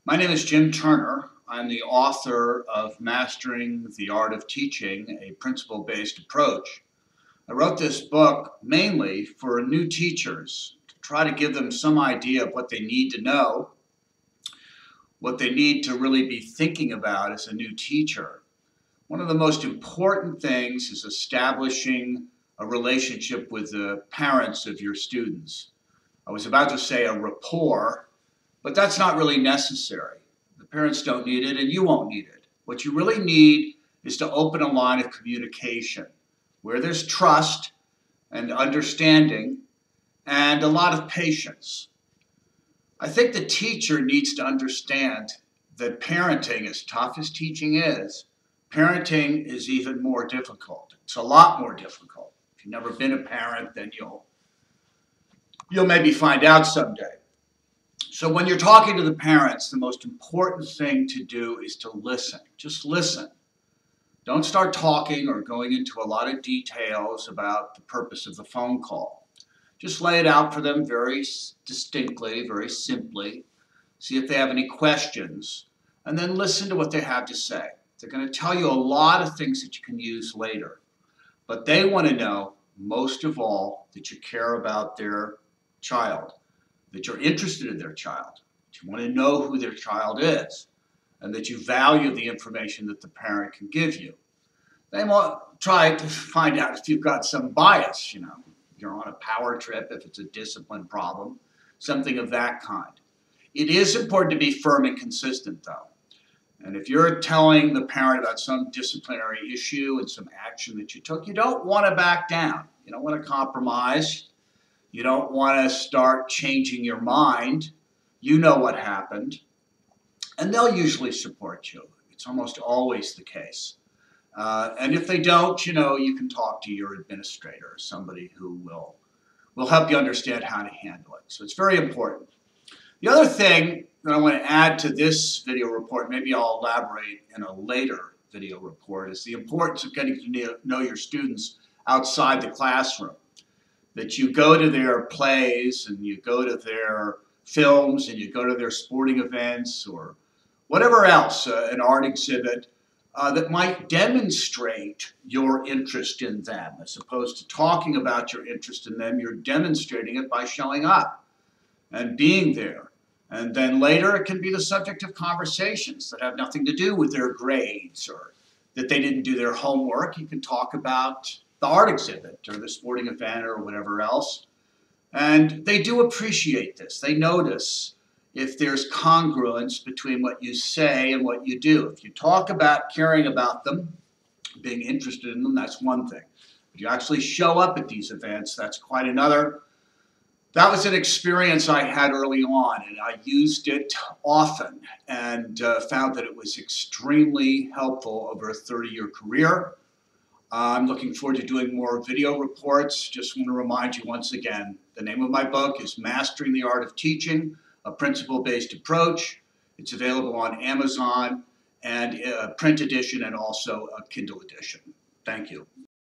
My name is Jim Turner. I'm the author of Mastering the Art of Teaching, a principle-based approach. I wrote this book mainly for new teachers to try to give them some idea of what they need to know, what they need to really be thinking about as a new teacher. One of the most important things is establishing a relationship with the parents of your students. I was about to say a rapport, but that's not really necessary. The parents don't need it and you won't need it. What you really need is to open a line of communication where there's trust and understanding and a lot of patience. I think the teacher needs to understand that parenting, as tough as teaching is, parenting is even more difficult. It's a lot more difficult. If you've never been a parent, then you'll maybe find out someday. So when you're talking to the parents, the most important thing to do is to listen. Just listen. Don't start talking or going into a lot of details about the purpose of the phone call. Just lay it out for them very distinctly, very simply. See if they have any questions, and then listen to what they have to say. They're going to tell you a lot of things that you can use later. But they want to know, most of all, that you care about their child, that you're interested in their child, that you want to know who their child is, and that you value the information that the parent can give you. They might try to find out if you've got some bias, you're on a power trip, if it's a discipline problem, something of that kind. It is important to be firm and consistent, though. And if you're telling the parent about some disciplinary issue and some action that you took, you don't want to back down. You don't want to compromise. You don't want to start changing your mind. You know what happened. And they'll usually support you. It's almost always the case. And if they don't, you can talk to your administrator or somebody who will help you understand how to handle it. So it's very important. The other thing that I want to add to this video report, maybe I'll elaborate in a later video report, is the importance of getting to know your students outside the classroom. That you go to their plays and you go to their films and you go to their sporting events or whatever else, an art exhibit, that might demonstrate your interest in them. As opposed to talking about your interest in them, you're demonstrating it by showing up and being there. And then later it can be the subject of conversations that have nothing to do with their grades or that they didn't do their homework. You can talk about the art exhibit or the sporting event or whatever else. And they do appreciate this. They notice if there's congruence between what you say and what you do. If you talk about caring about them, being interested in them, that's one thing. If you actually show up at these events, that's quite another. That was an experience I had early on, and I used it often and found that it was extremely helpful over a 30-year career. I'm looking forward to doing more video reports. Just want to remind you once again, the name of my book is Mastering the Art of Teaching, a principle-based approach. It's available on Amazon and a print edition and also a Kindle edition. Thank you.